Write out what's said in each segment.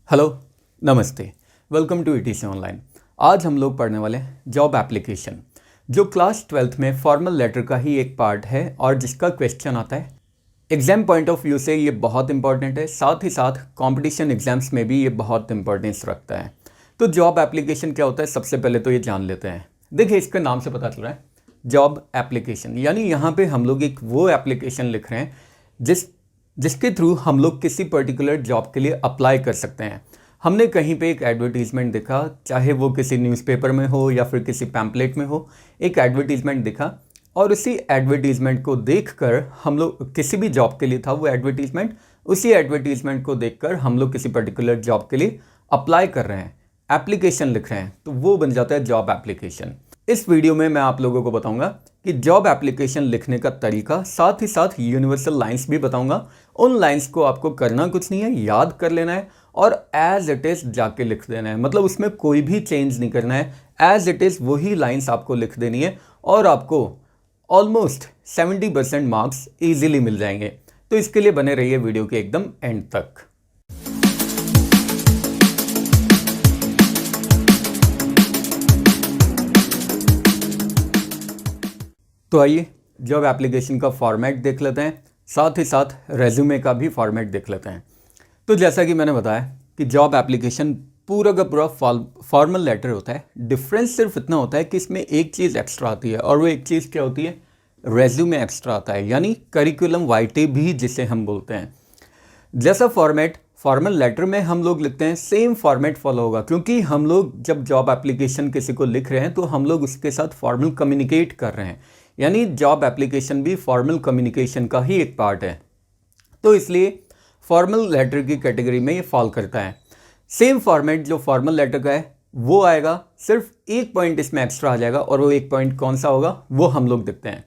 Hello, नमस्ते, welcome to etc online. आज हम लोग पढ़ने वाले हैं जॉब एप्लीकेशन, जो क्लास 12th में फॉर्मल लेटर का ही एक पार्ट है और जिसका क्वेश्चन आता है एग्जाम पॉइंट ऑफ व्यू से। ये बहुत इंपॉर्टेंट है, साथ ही साथ कंपटीशन एग्जाम्स में भी ये बहुत इंपॉर्टेंस रखता है। तो जॉब एप्लीकेशन क्या होता है, सबसे पहले तो ये जान लेते हैं। देखिए, इसके नाम से पता चल रहा है जॉब एप्लीकेशन, यानी यहाँ पे हम लोग एक वो एप्लीकेशन लिख रहे हैं जिसके थ्रू हम लोग किसी पर्टिकुलर जॉब के लिए अप्लाई कर सकते हैं। हमने कहीं पे एक एडवर्टीजमेंट देखा, चाहे वो किसी न्यूज़पेपर में हो या फिर किसी पैम्पलेट में हो, एक एडवर्टीजमेंट दिखा और उसी एडवर्टीजमेंट को देखकर हम लोग किसी भी जॉब के लिए था वो एडवर्टीजमेंट, उसी एडवर्टीजमेंट को देखकर हम लोग किसी पर्टिकुलर जॉब के लिए अप्लाई कर रहे हैं, एप्लीकेशन लिख रहे हैं, तो वो बन जाता है जॉब एप्लीकेशन। इस वीडियो में मैं आप लोगों को बताऊंगा कि जॉब एप्लीकेशन लिखने का तरीका, साथ ही साथ यूनिवर्सल लाइंस भी बताऊंगा। उन लाइंस को आपको करना कुछ नहीं है, याद कर लेना है और एज इट इज़ जाके लिख देना है। मतलब उसमें कोई भी चेंज नहीं करना है, एज इट इज़ वही लाइंस आपको लिख देनी है और आपको ऑलमोस्ट 70% मार्क्स ईजिली मिल जाएंगे। तो इसके लिए बने रहिए वीडियो के एकदम एंड तक। तो आइए जॉब एप्लीकेशन का फॉर्मेट देख लेते हैं, साथ ही साथ रेज्यूमे का भी फॉर्मेट देख लेते हैं। तो जैसा कि मैंने बताया कि जॉब एप्लीकेशन पूरा का पूरा फॉर्मल लेटर होता है। डिफरेंस सिर्फ इतना होता है कि इसमें एक चीज़ एक्स्ट्रा आती है और वो एक चीज़ क्या होती है, रेज्यूमे एक्स्ट्रा आता है, यानी करिकुलम वाइटे भी जिसे हम बोलते हैं। जैसा फॉर्मेट फॉर्मल लेटर में हम लोग लिखते हैं, सेम फॉर्मेट फॉलो होगा, क्योंकि हम लोग जब जॉब एप्लीकेशन किसी को लिख रहे हैं तो हम लोग उसके साथ फॉर्मल कम्युनिकेट कर रहे हैं, यानी जॉब एप्लीकेशन भी फॉर्मल कम्युनिकेशन का ही एक पार्ट है। तो इसलिए फॉर्मल लेटर की कैटेगरी में ये फॉल करता है। सेम फॉर्मेट जो फॉर्मल लेटर का है वो आएगा, सिर्फ एक पॉइंट इसमें एक्स्ट्रा आ जाएगा और वो एक पॉइंट कौन सा होगा वो हम लोग देखते हैं।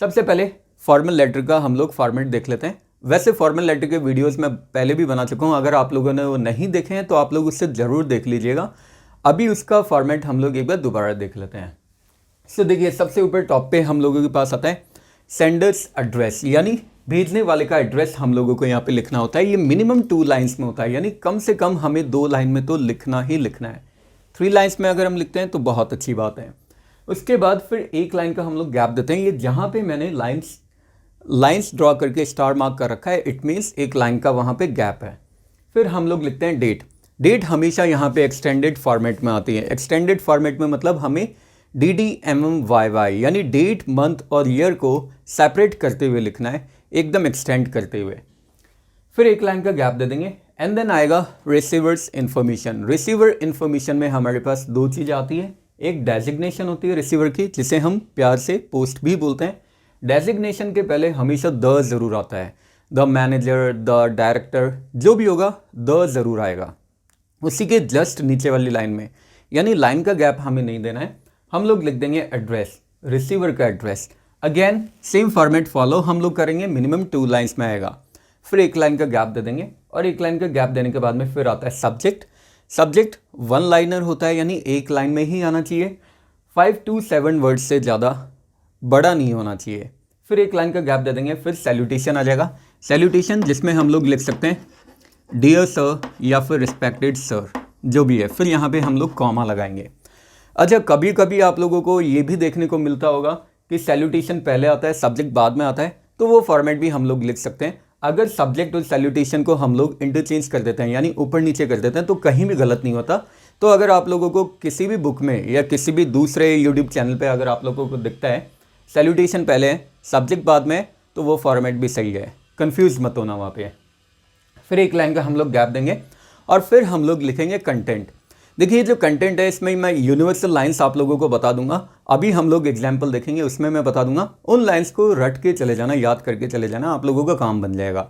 सबसे पहले फॉर्मल लेटर का हम लोग फॉर्मेट देख लेते हैं। वैसे फॉर्मल लेटर के वीडियोस मैं पहले भी बना चुका हूँ, अगर आप लोगों ने वो नहीं देखे हैं तो आप लोग उससे ज़रूर देख लीजिएगा। अभी उसका फॉर्मेट हम लोग एक बार दोबारा देख लेते हैं। सो देखिए, सबसे ऊपर टॉप पे हम लोगों के पास आता है सेंडर्स एड्रेस, यानी भेजने वाले का एड्रेस हम लोगों को यहाँ पे लिखना होता है। ये मिनिमम 2 लाइन्स में होता है, यानी कम से कम हमें 2 लाइन में तो लिखना ही लिखना है। 3 लाइन्स में अगर हम लिखते हैं तो बहुत अच्छी बात है। उसके बाद फिर एक लाइन का हम लोग गैप देते हैं। ये जहाँ पे मैंने लाइन्स ड्रॉ करके स्टार मार्क कर रखा है, इट मीन्स एक लाइन का वहाँ पे गैप है। फिर हम लोग लिखते हैं डेट हमेशा यहाँ पे एक्सटेंडेड फॉर्मेट में आती है। एक्सटेंडेड फॉर्मेट में मतलब हमें DDMMYY यानी डेट, मंथ और ईयर को सेपरेट करते हुए लिखना है, एकदम एक्सटेंड करते हुए। फिर एक लाइन का गैप दे देंगे एंड देन आएगा रिसीवर्स इन्फॉर्मेशन। रिसीवर इन्फॉर्मेशन में हमारे पास 2 चीज़ें आती है। एक डेजिग्नेशन होती है रिसीवर की, जिसे हम प्यार से पोस्ट भी बोलते हैं। डेजिग्नेशन के पहले हमेशा द ज़रूर आता है, द मैनेजर, द डायरेक्टर, जो भी होगा द ज़रूर आएगा। उसी के जस्ट नीचे वाली लाइन में, यानी लाइन का गैप हमें नहीं देना है, हम लोग लिख देंगे एड्रेस, रिसीवर का address. Again same format follow हम लोग करेंगे, मिनिमम 2 लाइन्स में आएगा। फिर एक लाइन का गैप दे देंगे और एक लाइन का गैप देने के बाद में फिर आता है सब्जेक्ट 1 लाइनर होता है, यानी एक लाइन में ही आना चाहिए। 5 to 7 वर्ड्स से ज़्यादा बड़ा नहीं होना चाहिए। फिर एक लाइन का गैप दे देंगे, फिर सैल्यूटेशन आ जाएगा। सैल्यूटेशन जिसमें हम लोग लिख सकते हैं डियर सर या फिर रिस्पेक्टेड सर, जो भी है। फिर यहाँ पे हम लोग कॉमा लगाएंगे। अच्छा, कभी कभी आप लोगों को ये भी देखने को मिलता होगा कि सैल्यूटेशन पहले आता है, सब्जेक्ट बाद में आता है, तो वो फॉर्मेट भी हम लोग लिख सकते हैं। अगर सब्जेक्ट और सैल्यूटेशन को हम लोग इंटरचेंज कर देते हैं, यानी ऊपर नीचे कर देते हैं, तो कहीं भी गलत नहीं होता। तो अगर आप लोगों को किसी भी बुक में या किसी भी दूसरे यूट्यूब चैनल पर अगर आप लोगों को दिखता है सैल्यूटेशन पहले है, सब्जेक्ट बाद में, तो वो फॉर्मेट भी सही है, कन्फ्यूज मत होना वहाँ पे। फिर एक लाइन का हम लोग गैप देंगे और फिर हम लोग लिखेंगे कंटेंट। देखिए, जो कंटेंट है इसमें मैं यूनिवर्सल लाइंस आप लोगों को बता दूंगा। अभी हम लोग एग्जाम्पल देखेंगे, उसमें मैं बता दूंगा। उन लाइंस को रट के चले जाना, याद करके चले जाना, आप लोगों का काम बन जाएगा।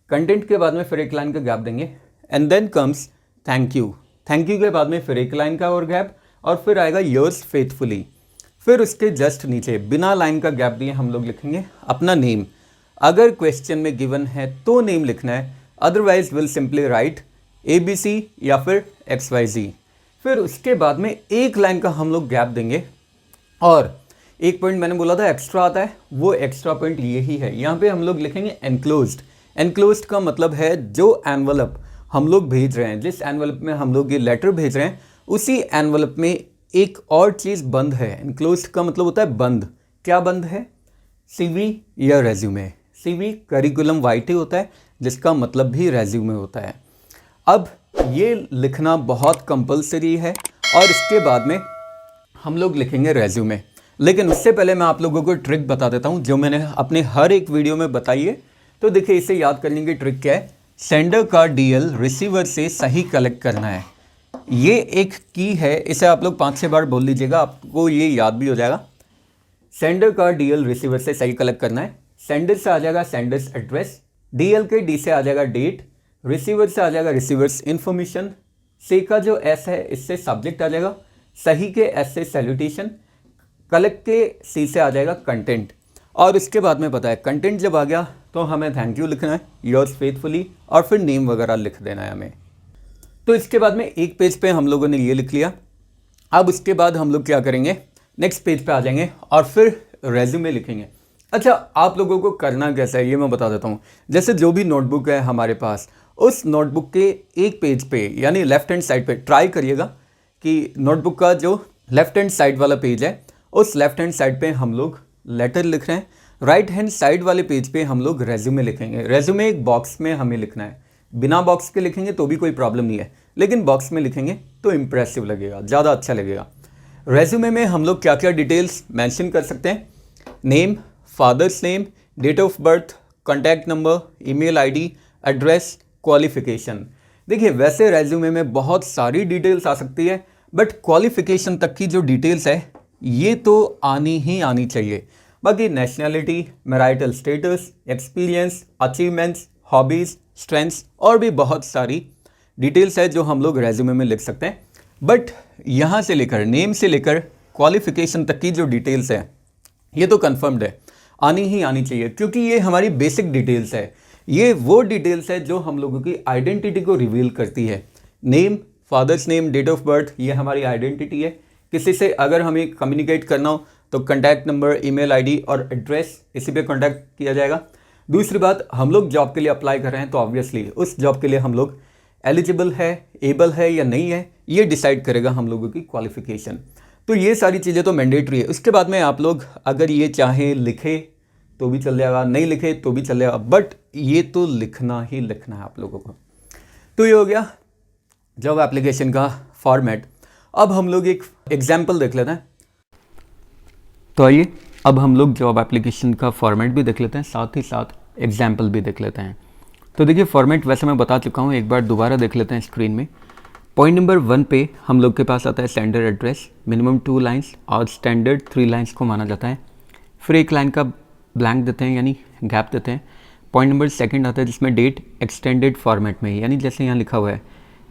कंटेंट के बाद में फिर एक लाइन का गैप देंगे and then comes thank you के बाद में फिर एक लाइन का और गैप, और फिर आएगा योर्स फेथफुली। फिर उसके जस्ट नीचे बिना लाइन का गैप दिए हम लोग लिखेंगे अपना नेम। अगर क्वेश्चन में गिवन है तो नेम लिखना है, otherwise will simply write ABC या फिर XYZ। फिर उसके बाद में एक लाइन का हम लोग गैप देंगे और एक पॉइंट मैंने बोला था एक्स्ट्रा आता है, वो एक्स्ट्रा पॉइंट यही है। यहाँ पे हम लोग लिखेंगे एनक्लोज्ड। एनक्लोज्ड का मतलब है जो एनवलप हम लोग भेज रहे हैं, जिस एनवलप में हम लोग ये लेटर भेज रहे हैं, उसी एनवलप में एक और चीज़ बंद है। इनक्लोज्ड का मतलब होता है बंद। क्या बंद है? CV या रेज्यूमे। CV करिकुलम वाइटे होता है, जिसका मतलब भी रेज्यूमे होता है। अब ये लिखना बहुत कंपलसरी है और इसके बाद में हम लोग लिखेंगे रेज्यूमे। लेकिन उससे पहले मैं आप लोगों को ट्रिक बता देता हूँ, जो मैंने अपने हर एक वीडियो में बताई है। तो देखिए, इसे याद करने की ट्रिक क्या है? सेंडर का DL रिसीवर से सही कलेक्ट करना है। ये एक की है, इसे आप लोग 5-6 बार बोल लीजिएगा, आपको ये याद भी हो जाएगा। सेंडर का DL रिसीवर से सही कलेक्ट करना है। सेंडर से आ जाएगा सेंडर्स एड्रेस, DL के D से आ जाएगा डेट, रिसीवर से आ जाएगा रिसीवर्स इन्फॉर्मेशन, C का जो S है इससे सब्जेक्ट आ जाएगा, सही के S से सैल्यूटेशन, कलेक्ट के C से आ जाएगा कंटेंट। और इसके बाद में पता है कंटेंट जब आ गया तो हमें थैंक यू लिखना है, योर्स फेथफुली, और फिर नेम वगैरह लिख देना है हमें। तो इसके बाद में एक पेज पे हम लोगों ने ये लिख लिया। अब उसके बाद हम लोग क्या करेंगे? नेक्स्ट पेज पे आ जाएंगे और फिर रेज्यूमे लिखेंगे। अच्छा, आप लोगों को करना कैसा है ये मैं बता देता हूँ। जैसे जो भी नोटबुक है हमारे पास, उस नोटबुक के एक पेज पे यानी लेफ्ट हैंड साइड पे ट्राई करिएगा कि नोटबुक का जो लेफ्ट हैंड साइड वाला पेज है, उस लेफ्ट हैंड साइड पे हम लोग लेटर लिख रहे हैं, राइट हैंड साइड वाले पेज पे हम लोग रेज्यूमे लिखेंगे। रेज्यूमे एक बॉक्स में हमें लिखना है, बिना बॉक्स के लिखेंगे तो भी कोई प्रॉब्लम नहीं है, लेकिन बॉक्स में लिखेंगे तो इम्प्रेसिव लगेगा, ज़्यादा अच्छा लगेगा। रेज्यूमे में हम लोग क्या क्या डिटेल्स मेंशन कर सकते हैं? Name, father's name, date of birth, contact number, email ID, address, qualification. देखिए, वैसे रेज्यूमे में बहुत सारी डिटेल्स आ सकती है, बट क्वालिफिकेशन तक की जो डिटेल्स है ये तो आनी ही आनी चाहिए। बाकी nationality, marital status, experience, achievements, hobbies, strengths और भी बहुत सारी डिटेल्स है जो हम लोग रेज्यूमे में लिख सकते हैं। बट यहाँ से लेकर नेम से लेकर क्वालिफिकेशन तक की जो डिटेल्स है ये तो कंफर्म्ड है, आनी ही आनी चाहिए, क्योंकि ये हमारी बेसिक डिटेल्स है। ये वो डिटेल्स है जो हम लोगों की आइडेंटिटी को रिवील करती है। Name, father's name, date of birth, ये हमारी आइडेंटिटी है। किसी से अगर हमें कम्युनिकेट करना हो तो कॉन्टैक्ट नंबर, ईमेल आईडी और एड्रेस, इसी पे कॉन्टैक्ट किया जाएगा। दूसरी बात, हम लोग जॉब के लिए अप्लाई कर रहे हैं तो ऑब्वियसली उस जॉब के लिए हम लोग एलिजिबल है, एबल है या नहीं है, ये डिसाइड करेगा हम लोगों की क्वालिफिकेशन। तो ये सारी चीज़ें तो मैंडेटरी है। उसके बाद में आप लोग अगर ये चाहें लिखे तो भी चल जाएगा, नहीं लिखे तो भी चल जाएगा, बट ये तो लिखना ही लिखना है आप लोगों को। तो ये हो गया जॉब एप्लीकेशन का फॉर्मेट। अब हम लोग एक एग्जाम्पल देख लेते हैं। तो आइए अब हम लोग जॉब एप्लीकेशन का फॉर्मेट भी देख लेते हैं, साथ ही साथ एग्जाम्पल भी देख लेते हैं। तो देखिए, फॉर्मेट वैसे मैं बता चुका हूँ, एक बार दोबारा देख लेते हैं स्क्रीन में। पॉइंट नंबर 1 पे हम लोग के पास आता है सेंडर एड्रेस, मिनिमम 2 लाइन्स और स्टैंडर्ड 3 लाइन्स को माना जाता है। फिर एक लाइन का ब्लैंक देते हैं यानी गैप देते हैं। पॉइंट नंबर 2 आता है जिसमें डेट एक्सटेंडेड फॉर्मेट में, यानी जैसे यहाँ लिखा हुआ है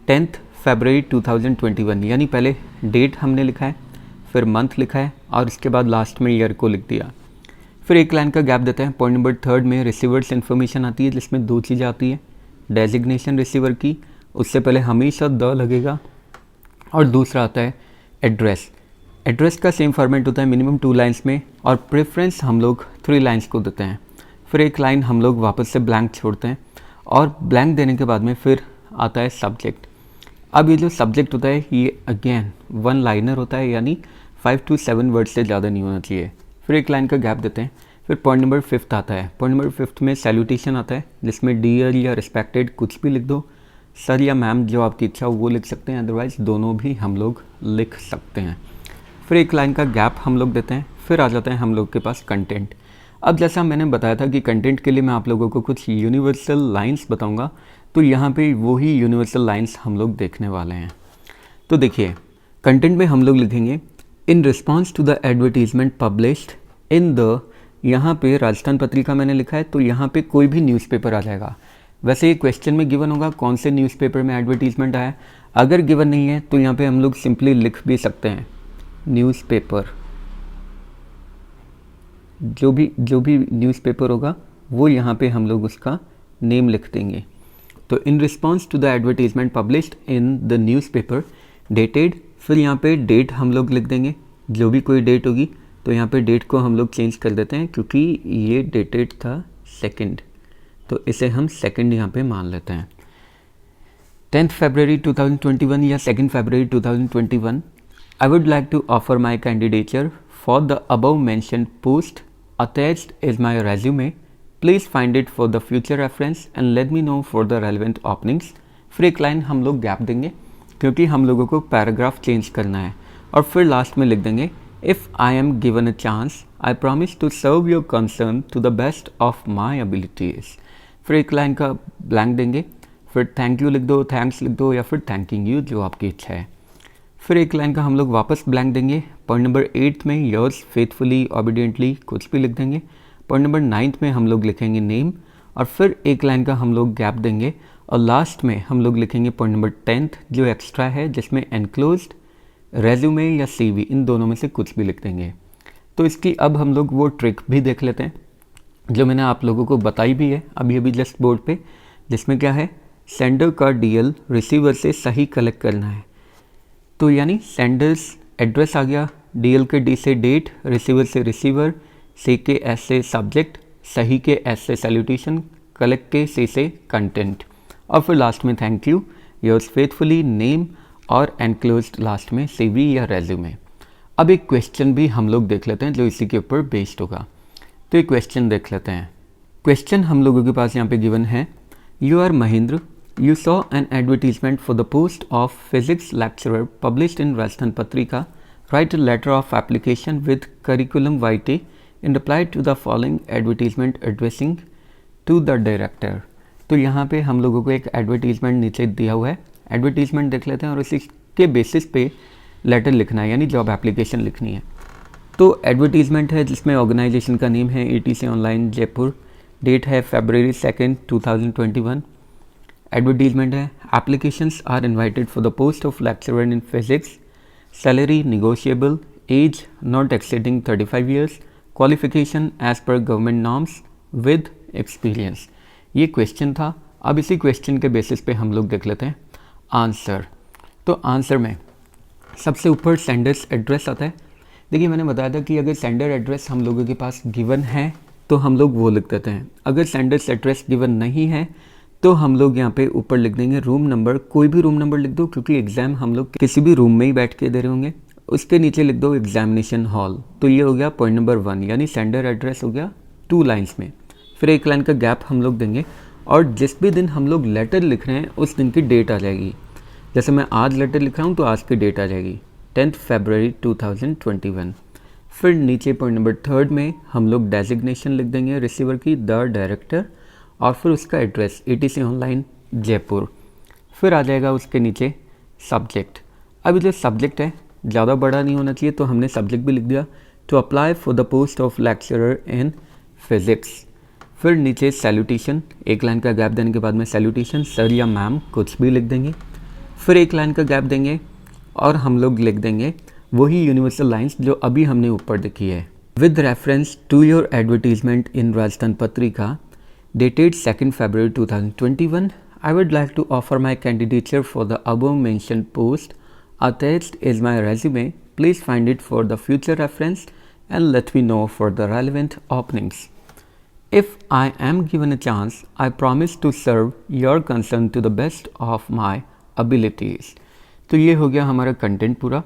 10 फरवरी 2021, यानी पहले डेट हमने लिखा है, फिर मंथ लिखा है और इसके बाद लास्ट में ईयर को लिख दिया। फिर एक लाइन का गैप देते हैं। पॉइंट नंबर 3 में रिसीवर्स इन्फॉर्मेशन आती है जिसमें 2 चीज़ें आती है, डेजिग्नेशन रिसीवर की, उससे पहले हमेशा द लगेगा, और दूसरा आता है एड्रेस। एड्रेस का सेम फॉर्मेट होता है मिनिमम 2 लाइन्स में, और प्रेफरेंस हम लोग 3 लाइन्स को देते हैं। फिर एक लाइन हम लोग वापस से ब्लैंक छोड़ते हैं, और ब्लैंक देने के बाद में फिर आता है सब्जेक्ट। अब ये जो सब्जेक्ट होता है ये अगेन 1 लाइनर होता है, यानी 5 to 7 वर्ड से ज़्यादा नहीं होना चाहिए। फिर एक लाइन का गैप देते हैं। फिर पॉइंट नंबर 5 आता है। पॉइंट नंबर 5 में सैल्यूटेशन आता है जिसमें डियर या रिस्पेक्टेड कुछ भी लिख दो, सर या मैम जो आपकी इच्छा हो वो लिख सकते हैं, अदरवाइज़ दोनों भी हम लोग लिख सकते हैं। फिर एक लाइन का गैप हम लोग देते हैं। फिर आ जाते हैं हम लोग के पास कंटेंट। अब जैसा मैंने बताया था कि कंटेंट के लिए मैं आप लोगों को कुछ यूनिवर्सल लाइंस बताऊंगा, तो यहाँ पे वही यूनिवर्सल लाइंस हम लोग देखने वाले हैं। तो देखिए, कंटेंट में हम लोग लिखेंगे in response to the advertisement published in the, यहाँ पे राजस्थान पत्रिका मैंने लिखा है तो यहाँ पे कोई भी न्यूज़पेपर आ जाएगा। वैसे ये क्वेश्चन में गिवन होगा कौन से न्यूज़पेपर में एडवर्टीजमेंट आया। अगर गिवन नहीं है तो यहाँ पे हम लोग सिंपली लिख भी सकते हैं न्यूज़पेपर, जो भी न्यूज़पेपर होगा वो यहाँ पे हम लोग उसका नेम लिख देंगे। तो in response to the advertisement published in the newspaper dated, फिर यहाँ पे डेट हम लोग लिख देंगे, जो भी कोई डेट होगी। तो यहाँ पे डेट को हम लोग चेंज कर देते हैं क्योंकि ये डेटेड था 2, तो इसे हम 2 यहाँ पे मान लेते हैं। 10th February 2021 या 2nd February 2021, I would like to offer my candidature for the above mentioned post. Attached is my resume. Please find it for the future reference and let me know for the relevant openings. फिर एक line हम लोग gap देंगे क्योंकि हम लोगों को paragraph change करना है, और फिर लास्ट में लिख देंगे if I am given a chance I promise to serve your concern to the best of my abilities. फिर एक लाइन का ब्लैंक देंगे, फिर थैंक यू लिख दो, थैंक्स लिख दो, या फिर थैंकिंग यू, जो आपकी इच्छा है। फिर एक लाइन का हम लोग वापस ब्लैंक देंगे। पॉइंट नंबर 8 में योर्स फेथफुली ऑबिडियंटली कुछ भी लिख देंगे। पॉइंट नंबर 9 में हम लोग लिखेंगे नेम, और फिर एक लाइन का हम लोग गैप देंगे, और लास्ट में हम लोग लिखेंगे पॉइंट नंबर 10 जो एक्स्ट्रा है, जिसमें एनक्लोज्ड, रेज्यूमे या सीवी, इन दोनों में से कुछ भी लिख देंगे। तो इसकी अब हम लोग वो ट्रिक भी देख लेते हैं जो मैंने आप लोगों को बताई भी है अभी जस्ट बोर्ड पे, जिसमें क्या है, सेंडर का डीएल रिसीवर से सही कलेक्ट करना है। तो यानी सेंडर्स एड्रेस आ गया, डीएल के डी से डेट, रिसीवर से रिसीवर, सी के एस से सब्जेक्ट, सही के एस से सैल्यूटेशन, कलेक्ट के सी से कंटेंट, और फिर लास्ट में thank you, yours faithfully, name, और एनक्लोज्ड लास्ट में सीवी या रेज्यूमे। अब एक क्वेश्चन भी हम लोग देख लेते हैं जो इसी के ऊपर बेस्ड होगा। तो एक क्वेश्चन देख लेते हैं। क्वेश्चन हम लोगों के पास यहाँ पे गिवन है, you are Mahendra, you saw an advertisement for the post of physics lecturer published in Rajasthan Patrika. Write a letter of application with curriculum vitae in reply to the following advertisement addressing to the director. तो यहाँ पे हम लोगों को एक advertisement नीचे दिया हुआ है, एडवर्टीज़मेंट देख लेते हैं और उसी के बेसिस पे लेटर लिखना है, यानी जॉब एप्लीकेशन लिखनी है। तो एडवर्टीज़मेंट है जिसमें ऑर्गेनाइजेशन का नेम है ETC ऑनलाइन जयपुर, डेट है February 2, 2021। एडवर्टीजमेंट है, applications are invited for the post of lecturer in physics, salary negotiable, age not exceeding 35 years, qualification as per government norms with experience. ये question था। अब इसी question के basis पे हम लोग देख लेते हैं आंसर। तो आंसर में सबसे ऊपर सेंडर्स एड्रेस आता है। देखिए मैंने बताया था कि अगर सेंडर एड्रेस हम लोगों के पास गिवन है तो हम लोग वो लिख देते हैं, अगर सेंडर्स एड्रेस गिवन नहीं है तो हम लोग यहाँ पे ऊपर लिख देंगे रूम नंबर, कोई भी रूम नंबर लिख दो क्योंकि एग्ज़ाम हम लोग किसी भी रूम में ही बैठ के दे रहे होंगे। उसके नीचे लिख दो एग्जामिनेशन हॉल। तो ये हो गया पॉइंट नंबर 1, यानी सेंडर एड्रेस हो गया 2 लाइन्स में। फिर एक लाइन का गैप हम लोग देंगे, और जिस भी दिन हम लोग लेटर लिख रहे हैं उस दिन की डेट आ जाएगी। जैसे मैं आज लेटर लिख रहा हूँ तो आज की डेट आ जाएगी 10th February 2021। फिर नीचे पॉइंट नंबर 3 में हम लोग डेजिग्नेशन लिख देंगे रिसीवर की, द डायरेक्टर, और फिर उसका एड्रेस ETC ऑनलाइन जयपुर। फिर आ जाएगा उसके नीचे सब्जेक्ट। अभी जो सब्जेक्ट है ज़्यादा बड़ा नहीं होना चाहिए तो हमने सब्जेक्ट भी लिख दिया, to apply for the post of lecturer in physics. फिर नीचे सैल्यूटेशन, एक लाइन का गैप देने के बाद में सैल्यूटेशन, सर या मैम कुछ भी लिख देंगे। फिर एक लाइन का गैप देंगे और हम लोग लिख देंगे वही यूनिवर्सल लाइन्स जो अभी हमने ऊपर लिखी है, with reference to your advertisement in Rajasthan Patrika dated 2nd February 2021, I would like to offer my candidature for the above mentioned post. Attached is my resume. Please find it for the future reference and let me know for the relevant openings. If I am given a chance, I promise to serve your concern to the best of my abilities. तो ये हो गया हमारा content पूरा।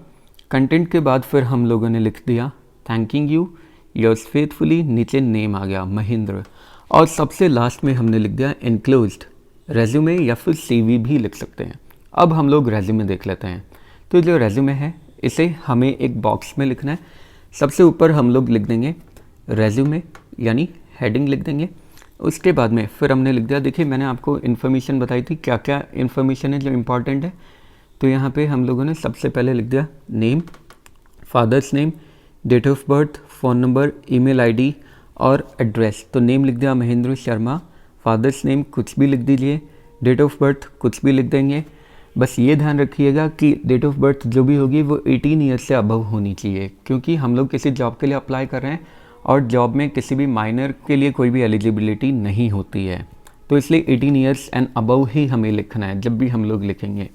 Content के बाद फिर हम लोगों ने लिख दिया थैंकिंग यू, योर्स फेथफुली, नीचे नेम आ गया महेंद्र, और सबसे लास्ट में हमने लिख दिया एनक्लोज्ड रेज्यूमे, या फिर CV भी लिख सकते हैं। अब हम लोग रेज्यूमे देख लेते हैं। तो जो रेज्यूमे है इसे हमें एक बॉक्स में लिखना है। सबसे ऊपर हम लोग लिख देंगे रेज्यूमे, यानी हेडिंग लिख देंगे। उसके बाद में फिर हमने लिख दिया, देखिए मैंने आपको इन्फॉर्मेशन बताई थी क्या क्या इन्फॉर्मेशन है जो इम्पॉर्टेंट है। तो यहाँ पे हम लोगों ने सबसे पहले लिख दिया name, father's name, date of birth, phone number, email ID और एड्रेस। तो नेम लिख दिया महेंद्र शर्मा, फादर्स नेम कुछ भी लिख दीजिए, डेट ऑफ बर्थ कुछ भी लिख देंगे। बस ये ध्यान रखिएगा कि डेट ऑफ बर्थ जो भी होगी वो 18 ईयर्स से अबव होनी चाहिए, क्योंकि हम लोग किसी जॉब के लिए अप्लाई कर रहे हैं और जॉब में किसी भी माइनर के लिए कोई भी एलिजिबिलिटी नहीं होती है। तो इसलिए 18 ईयर्स एंड अबव ही हमें लिखना है जब भी हम लोग लिखेंगे।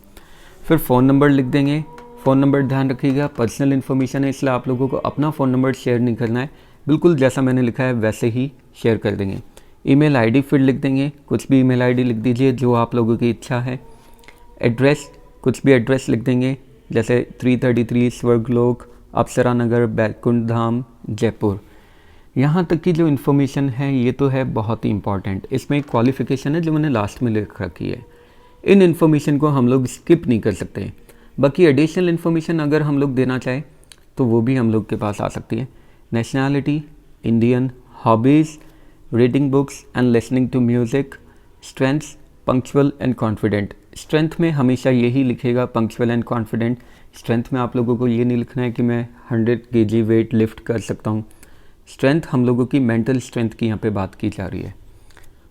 फिर फ़ोन नंबर लिख देंगे। फ़ोन नंबर ध्यान रखिएगा पर्सनल इन्फॉर्मेशन है, इसलिए आप लोगों को अपना फ़ोन नंबर शेयर नहीं करना है, बिल्कुल जैसा मैंने लिखा है वैसे ही शेयर कर देंगे। ईमेल ID फिर लिख देंगे, कुछ भी ईमेल ID लिख दीजिए जो आप लोगों की इच्छा है। एड्रेस, कुछ भी एड्रेस लिख देंगे, जैसे 333 स्वर्गलोक, अप्सरा नगर, बैकुंठ धाम, जयपुर। यहाँ तक की जो इन्फॉर्मेशन है ये तो है बहुत ही इंपॉर्टेंट। इसमें एक क्वालिफिकेशन है जो मैंने लास्ट में लिख रखी है। इन इन्फॉर्मेशन को हम लोग स्किप नहीं कर सकते। बाकी एडिशनल इन्फॉर्मेशन अगर हम लोग देना चाहें तो वो भी हम लोग के पास आ सकती है। Nationality Indian, hobbies reading books and listening to music, strengths punctual and confident. Strength में हमेशा यही लिखेगा पंक्चुअल एंड कॉन्फिडेंट। स्ट्रेंथ में आप लोगों को ये नहीं लिखना है कि मैं 100 kg वेट लिफ्ट कर सकता हूँ। स्ट्रेंथ हम लोगों की मेंटल स्ट्रेंथ की यहाँ पे बात की जा रही है।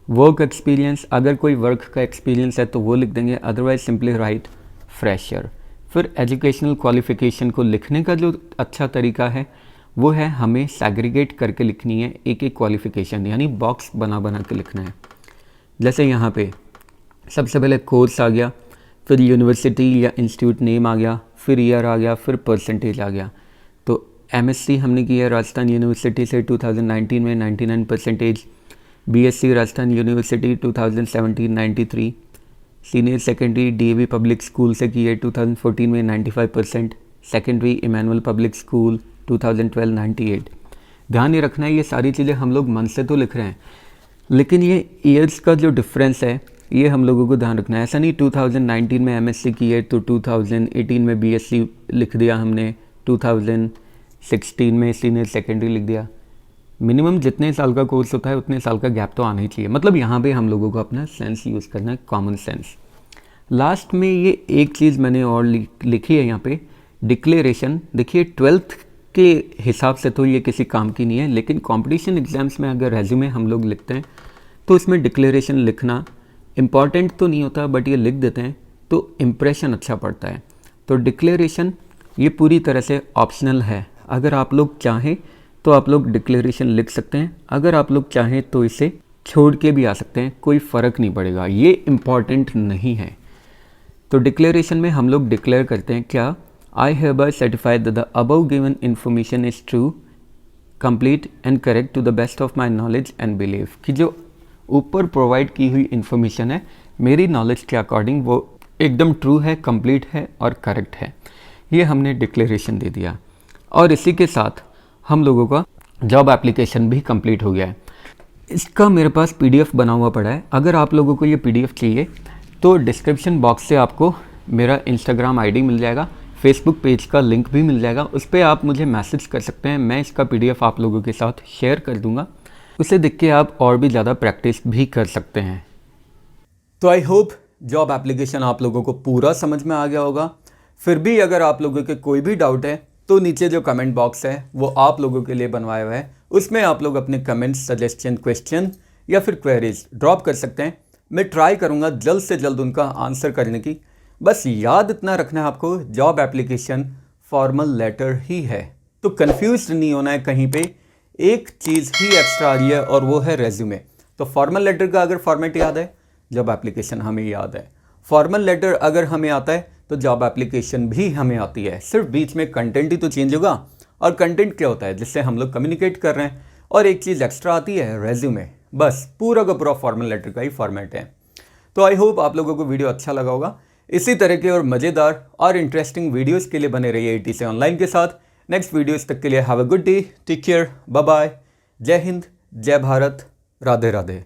वर्क एक्सपीरियंस, अगर कोई वर्क का एक्सपीरियंस है तो वो लिख देंगे, अदरवाइज सिंपली राइट फ्रेशर। फिर एजुकेशनल क्वालिफिकेशन को लिखने का जो अच्छा तरीका है वो है हमें सैग्रीगेट करके लिखनी है एक एक क्वालिफिकेशन, यानी बॉक्स बना बना के लिखना है। जैसे यहाँ पे सबसे पहले कोर्स आ गया, फिर यूनिवर्सिटी या इंस्टीट्यूट नेम आ गया, फिर ईयर आ गया, फिर परसेंटेज आ गया। तो एमएससी हमने की है राजस्थान यूनिवर्सिटी से 2019 में 99%, BSc Rajasthan university 2017 93, senior secondary DAV public school से की है 2014 में 95%, सेकेंडरी इमैनुअल पब्लिक स्कूल 2012 98। ध्यान ये रखना है ये सारी चीज़ें हम लोग मन से तो लिख रहे हैं, लेकिन ये ईयर्स का जो डिफरेंस है ये हम लोगों को ध्यान रखना है। ऐसा नहीं 2019 में एमएससी की है तो 2018 में बीएससी लिख दिया हमने, 2016 में सीनियर सेकेंडरी लिख दिया। मिनिमम जितने साल का कोर्स होता है उतने साल का गैप तो आना ही चाहिए। मतलब यहाँ पे हम लोगों को अपना सेंस यूज़ करना है, कॉमन सेंस। लास्ट में ये एक चीज़ मैंने और लिखी है यहाँ पे, डिक्लेरेशन। देखिए 12th के हिसाब से तो ये किसी काम की नहीं है, लेकिन कंपटीशन एग्जाम्स में अगर रेज्यूमे हम लोग लिखते हैं तो उसमें डिक्लेरेशन लिखना इम्पॉर्टेंट तो नहीं होता, बट ये लिख देते हैं तो इम्प्रेशन अच्छा पड़ता है। तो डिक्लेरेशन ये पूरी तरह से ऑप्शनल है। अगर आप लोग चाहें तो आप लोग डिक्लेरेशन लिख सकते हैं, अगर आप लोग चाहें तो इसे छोड़ के भी आ सकते हैं, कोई फ़र्क नहीं पड़ेगा, ये इम्पॉर्टेंट नहीं है। तो डिक्लेरेशन में हम लोग डिक्लेयर करते हैं क्या, आई hereby certify that the above given information is true, complete and correct to the best of my knowledge and belief। कि जो ऊपर प्रोवाइड की हुई इन्फॉर्मेशन है मेरी नॉलेज के अकॉर्डिंग वो एकदम ट्रू है, कंप्लीट है और करेक्ट है। ये हमने डिक्लेरेशन दे दिया और इसी के साथ हम लोगों का जॉब एप्लीकेशन भी कंप्लीट हो गया है। इसका मेरे पास पीडीएफ बना हुआ पड़ा है। अगर आप लोगों को ये पीडीएफ चाहिए तो डिस्क्रिप्शन बॉक्स से आपको मेरा इंस्टाग्राम आईडी मिल जाएगा, फेसबुक पेज का लिंक भी मिल जाएगा, उस पर आप मुझे मैसेज कर सकते हैं। मैं इसका पीडीएफ आप लोगों के साथ शेयर कर दूंगा, उसे देख के आप और भी ज़्यादा प्रैक्टिस भी कर सकते हैं। तो आई होप जॉब एप्लीकेशन आप लोगों को पूरा समझ में आ गया होगा। फिर भी अगर आप लोगों के कोई भी डाउट है तो नीचे जो कमेंट बॉक्स है वो आप लोगों के लिए बनवाया हुआ है, उसमें आप लोग अपने कमेंट्स, सजेशन, क्वेश्चन या फिर क्वेरीज ड्रॉप कर सकते हैं। मैं ट्राई करूँगा जल्द से जल्द उनका आंसर करने की। बस याद इतना रखना है आपको, जॉब एप्लीकेशन फॉर्मल लेटर ही है, तो कंफ्यूज नहीं होना है कहीं पे। एक चीज़ ही एक्स्ट्रा आ रही है और वो है रेज्यूमे। तो फॉर्मल लेटर का अगर फॉर्मेट याद है, जॉब एप्लीकेशन हमें याद है। फॉर्मल लेटर अगर हमें आता है तो जॉब एप्लीकेशन भी हमें आती है, सिर्फ बीच में कंटेंट ही तो चेंज होगा। और कंटेंट क्या होता है, जिससे हम लोग कम्युनिकेट कर रहे हैं। और एक चीज़ एक्स्ट्रा आती है, रेज्यूमे। बस पूरा का पूरा फॉर्मल लेटर का ही फॉर्मेट है। तो आई होप आप लोगों को वीडियो अच्छा लगा होगा। इसी तरह के और मज़ेदार और इंटरेस्टिंग वीडियोज़ के लिए बने रहिए AT से ऑनलाइन के साथ। नेक्स्ट वीडियोज़ तक के लिए have a good day, take care, bye bye, जय हिंद, जय भारत, राधे राधे।